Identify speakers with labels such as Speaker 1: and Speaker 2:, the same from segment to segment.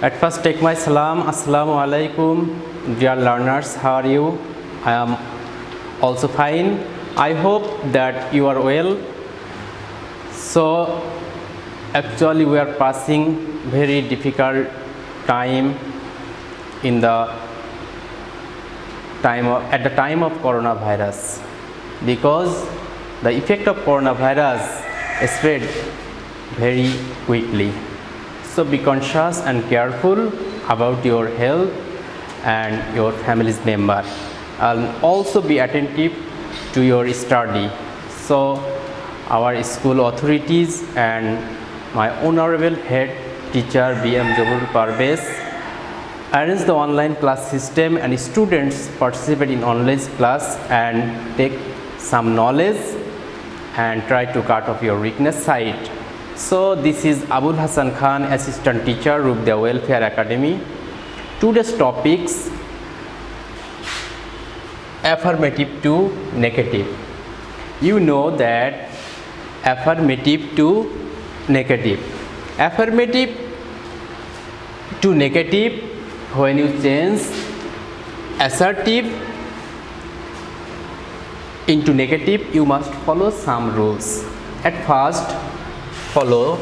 Speaker 1: At first, take my salam. Assalamu alaikum, dear learners. How are you? I am also fine. I hope that you are well. So, actually, we are passing very difficult time in the at the time of coronavirus, because the effect of coronavirus spread very quickly. So be conscious and careful about your health and your family's member, and also be attentive to your study. So our school authorities and my honorable head teacher B.M. Jabul Parvez arrange the online class system, and students participate in online class and take some knowledge and try to cut off your weakness side. So this is Abul Hassan Khan, assistant teacher, Rupdia Welfare Academy. Today's topics: affirmative to negative. You know that affirmative to negative. Affirmative to negative, when you change assertive into negative, you must follow some rules. At first, follow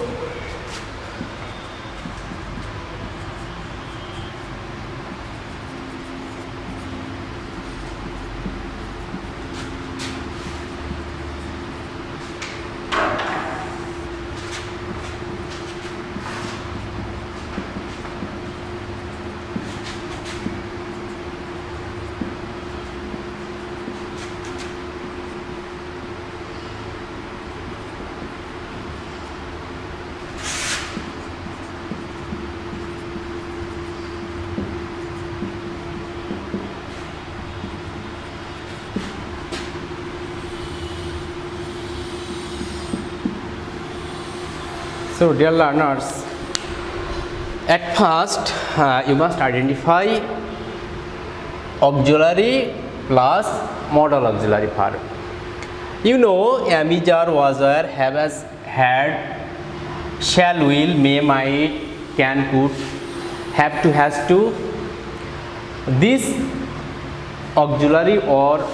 Speaker 1: So dear learners, at first you must identify auxiliary plus modal auxiliary verb. You know, am, is, are, was, were, have, as, had, shall, will, may, might, can, could, have to, has to. This auxiliary or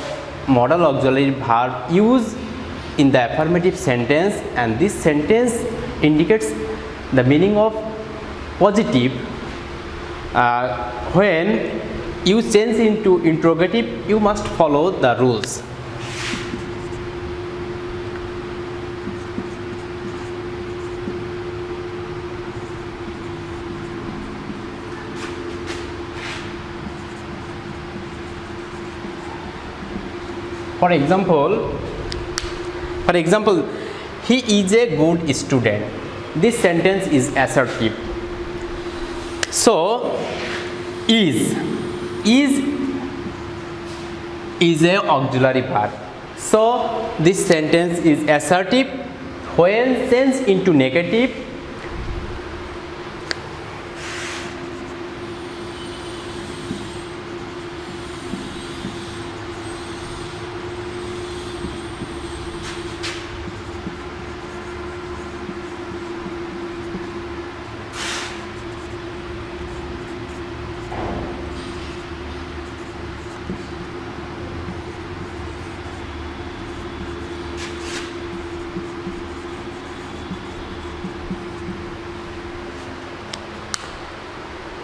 Speaker 1: modal auxiliary verb used in the affirmative sentence, and this sentence indicates the meaning of positive. When you change into interrogative, you must follow the rules. For example, he is a good student. This sentence is assertive. So, is a auxiliary verb. So, this sentence is assertive. When changed into negative,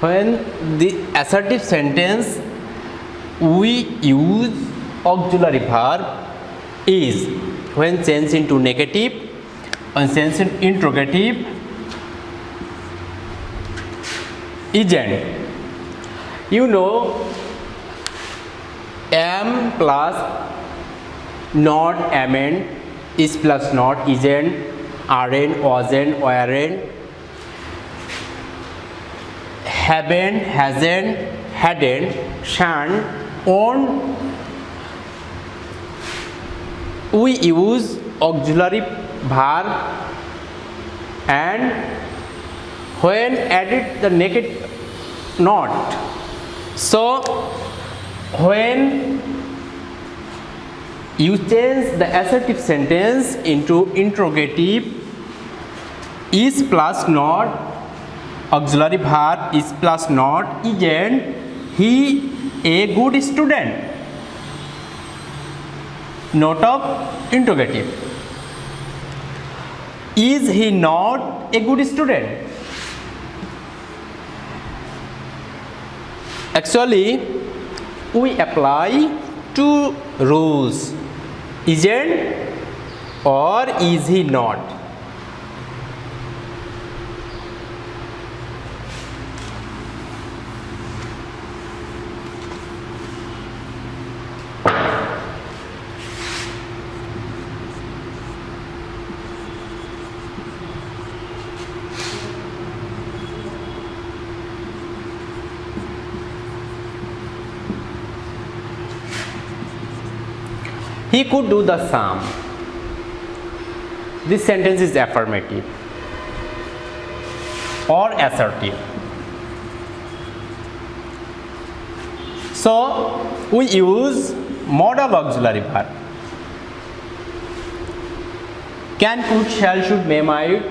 Speaker 1: when the assertive sentence, we use auxiliary verb is. When changed into negative, when changed into interrogative, isn't. You know, am plus not, amn't, is plus not, isn't, aren't, wasn't, weren't, haven't, hasn't, hadn't, shan't, won't. We use auxiliary verb, and when added the negative not. So when you change the assertive sentence into interrogative, is plus not, auxiliary verb is plus not, isn't he a good student? Note of interrogative. Is he not a good student? Actually, we apply two rules, isn't or is he not. He could do the sum. This sentence is affirmative or assertive. So we use modal auxiliary verb. Can, could, shall, should, may, might,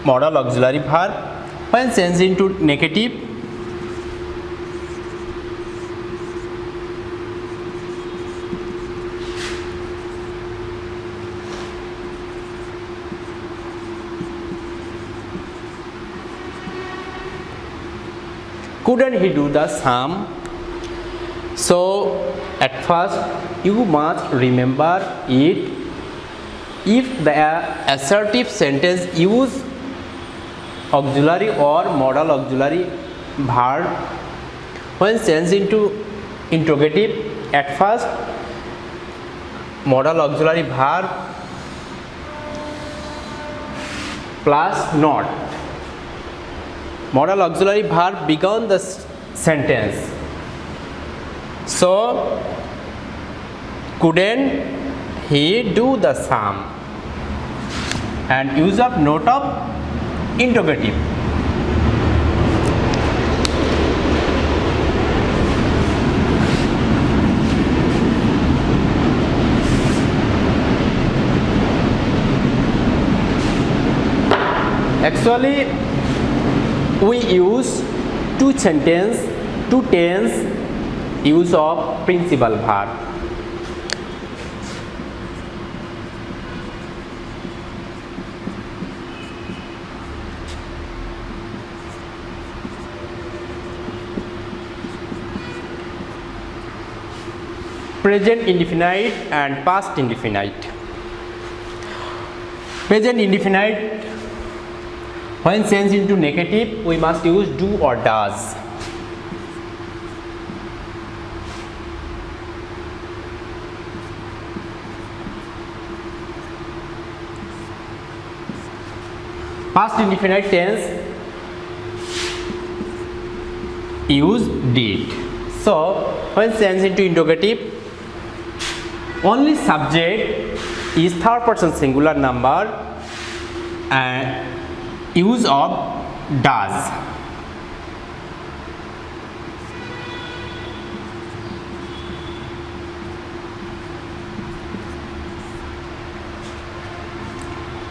Speaker 1: modal auxiliary verb. When changed into negative, couldn't he do the sum? So at first you must remember it. If the assertive sentence use auxiliary or modal auxiliary verb, when changed into interrogative, at first modal auxiliary verb plus not. Modal auxiliary verb began the sentence. So couldn't he do the sum? And use of note of interrogative. Actually, we use two tense use of principal verb. Present indefinite and past indefinite. Present indefinite, when changed into negative, we must use do or does. Past indefinite tense, use did. So when changed into interrogative, only subject is third person singular number and use of does.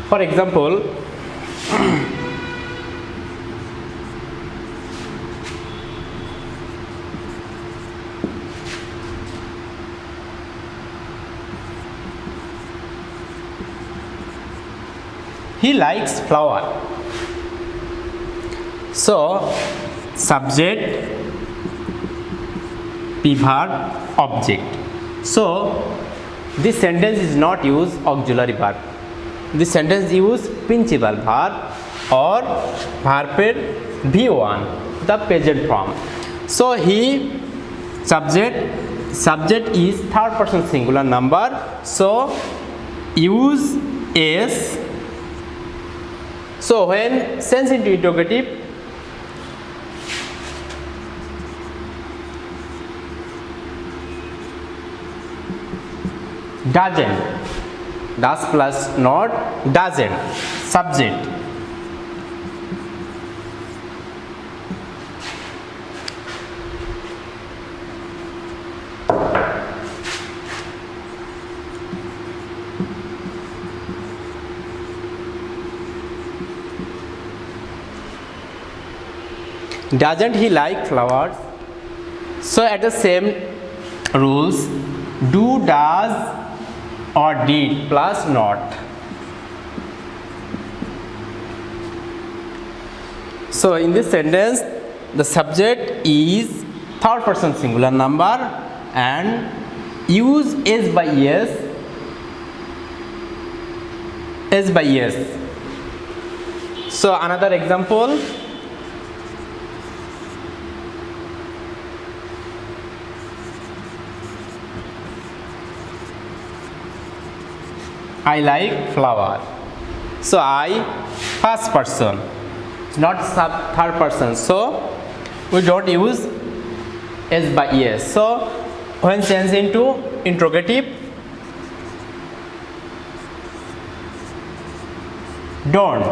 Speaker 1: For example, he likes flower. So subject, verb, object. So this sentence is not use auxiliary verb. This sentence use principal verb or verb V1, the present form. So he subject is third person singular number. So use s. So when sends into interrogative, doesn't. Does plus not, doesn't. Subject. Doesn't he like flowers? So at the same rules, do, does or did plus not. So in this sentence, the subject is third person singular number and use is by yes. Is by yes. So another example. I like flower. So I, first person, not third person. So we don't use S by yes. So when changed into interrogative, don't.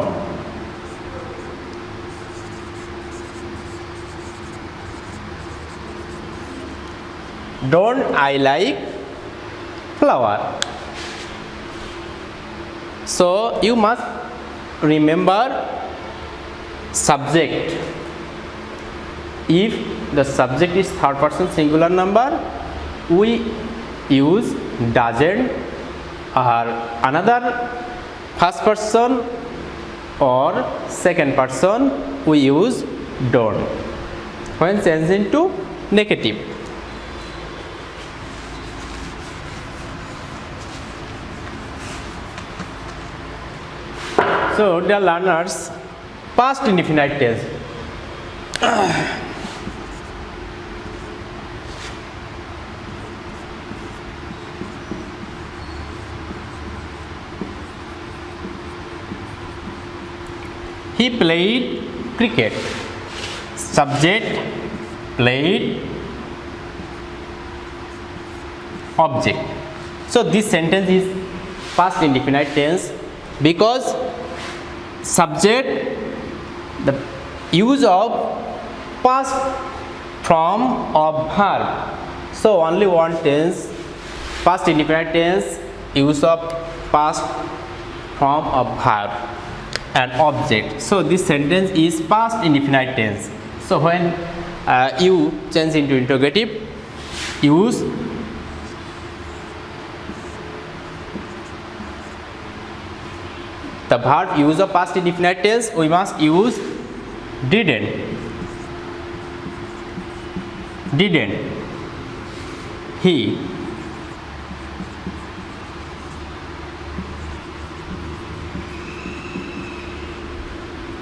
Speaker 1: Don't I like flower? So you must remember subject. If the subject is third person singular number, we use doesn't, or another first person or second person we use don't. When changed into negative, so dear learners, past indefinite tense. He played cricket. Subject, played, object. So this sentence is past indefinite tense because subject, the use of past form of verb. So only one tense, past indefinite tense, use of past form of verb and object. So this sentence is past indefinite tense. So when you change into interrogative, use the verb use of past indefinite tense, we must use didn't. Didn't he?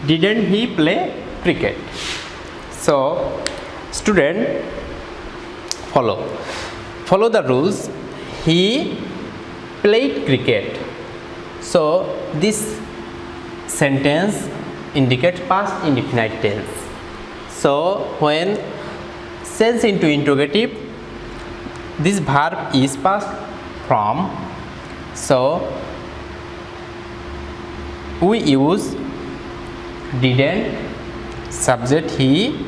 Speaker 1: Didn't he play cricket? So student, follow the rules. He played cricket. So this sentence indicates past indefinite tense. So when changed into interrogative, this verb is past form. So we use didn't, subject he,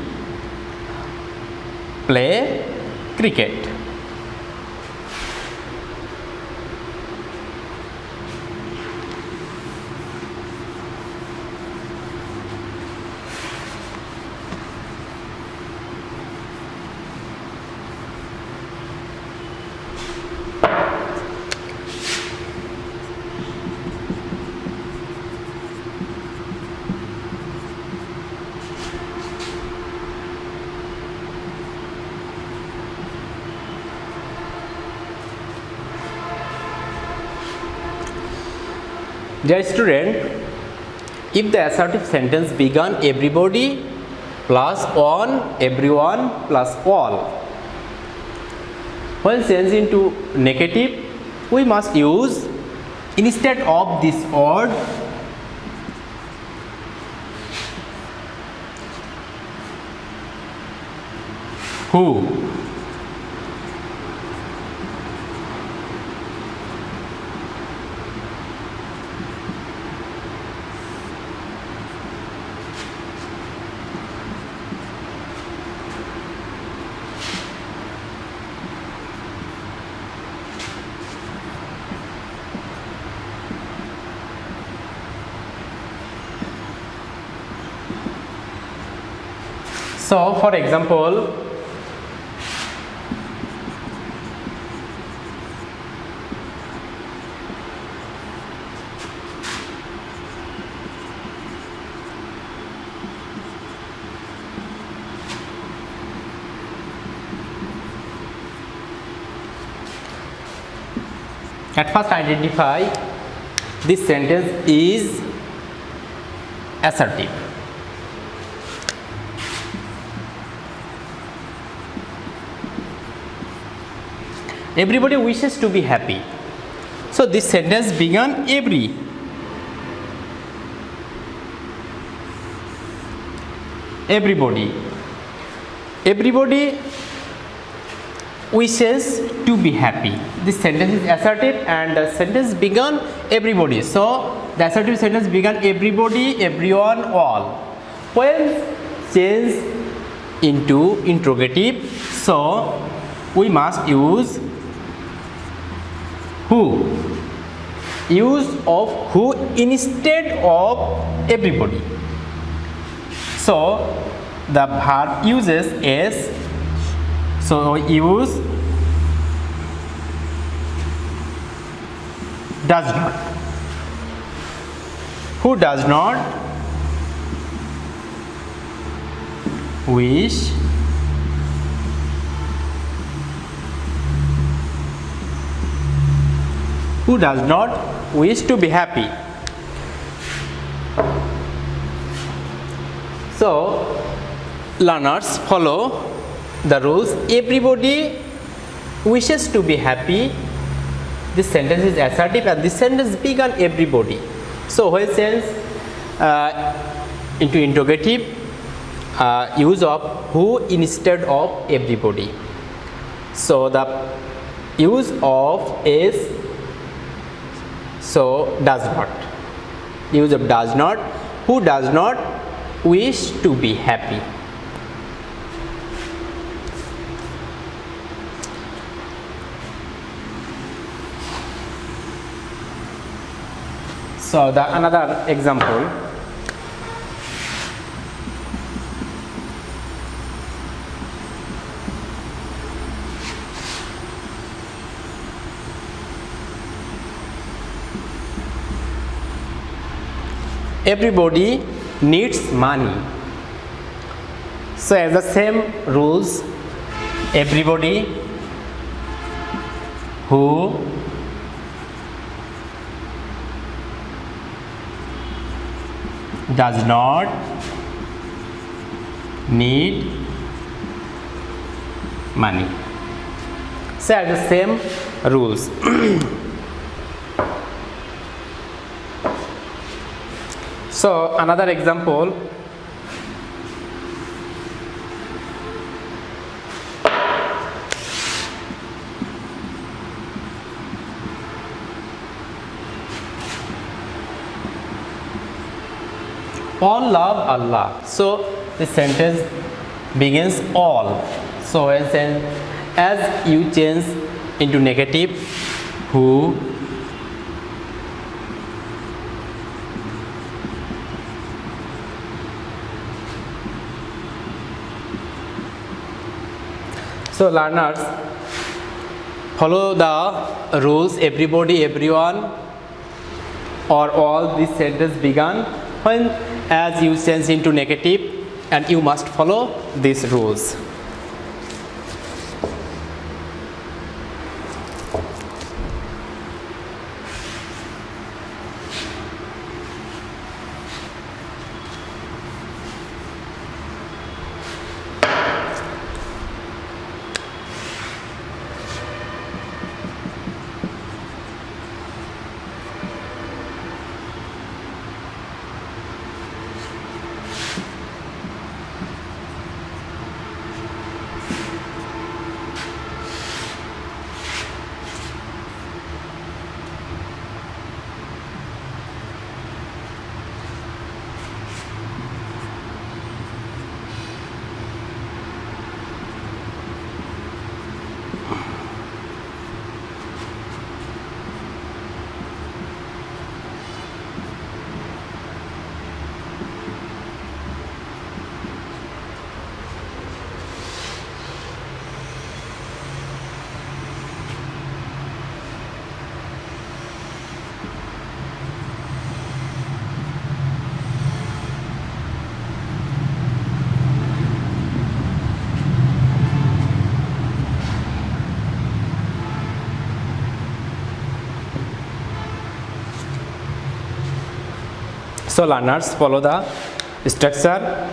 Speaker 1: play cricket. Dear student, if the assertive sentence began everybody plus one, everyone plus all, when changed into negative, we must use instead of this word who. So for example, at first identify this sentence is assertive. Everybody wishes to be happy. So this sentence began everybody wishes to be happy. This sentence is assertive and the sentence began everybody. So the assertive sentence began everybody, everyone, all. When change into interrogative, so we must use who. Use of who instead of everybody. So the verb uses s. So use does not. Who does not wish to be happy. So learners follow the rules. Everybody wishes to be happy. This sentence is assertive and this sentence began everybody. So when change into interrogative, use of who instead of everybody. So the use of is, so does not. Use of does not. Who does not wish to be happy. So the another example, everybody needs money. So as the same rules, everybody who does not need money. So are the same rules. So another example, all love Allah. So the sentence begins all. So as you change into negative, who so learners follow the rules. Everybody, everyone, or all. This sentence began when as you change into negative, and you must follow these rules. So learners, follow the structure.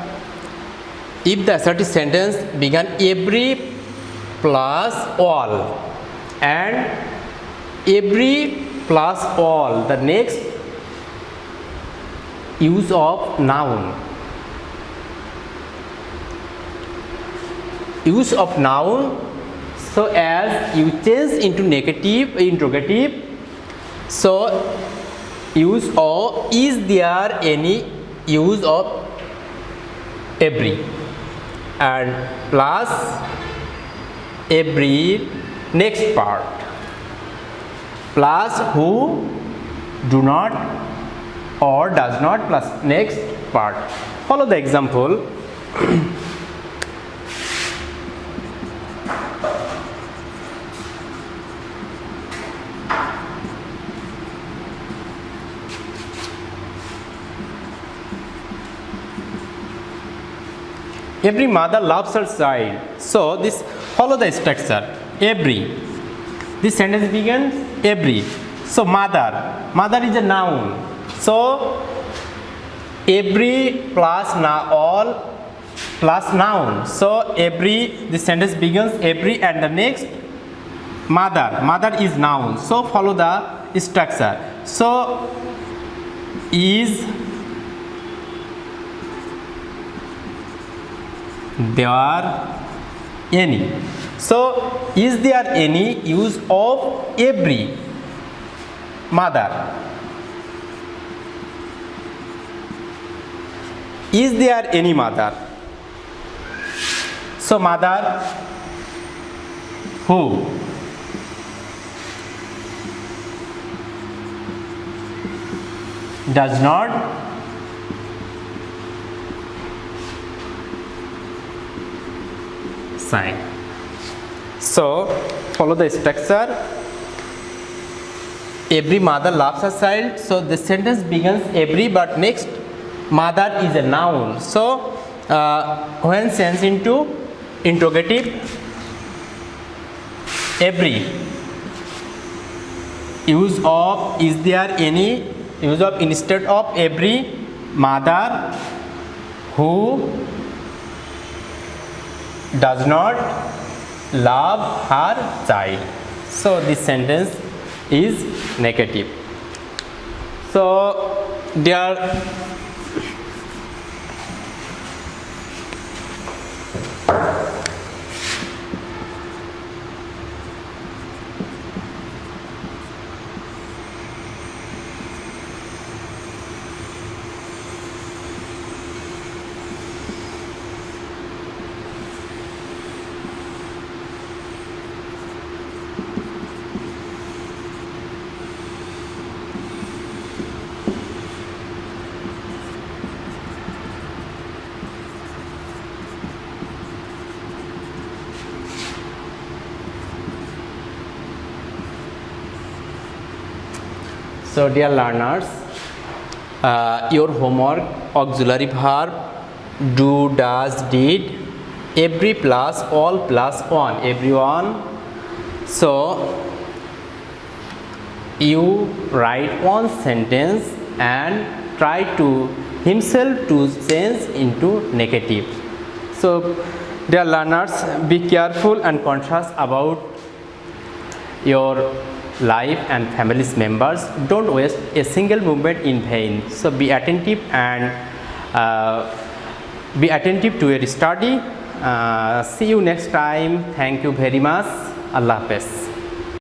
Speaker 1: If the assertive sentence began every plus all and every plus all, the next use of noun. Use of noun, so as you change into negative interrogative, so use of is there any use of every and plus every next part plus who, do not or does not plus next part. Follow the example. Every mother loves her child. So this, follow the structure. Every. This sentence begins every. So mother. Mother is a noun. So every plus all plus noun. So every, this sentence begins every and the next mother. Mother is noun. So follow the structure. So is there any? So is there any use of every mother? Is there any mother? So mother who? Does not sign. So follow the structure. Every mother loves her child. So the sentence begins every, but next mother is a noun. So when changed into interrogative, every use of, is there any use of instead of every mother who does not love her child. So this sentence is negative. So dear So dear learners, your homework: auxiliary verb do, does, did, every plus all plus one, everyone. So you write one sentence and try to himself to change into negative. So dear learners, be careful and conscious about your life and family's members. Don't waste a single moment in vain. So be attentive and be attentive to your study. See you next time. Thank you very much. Allah Hafiz.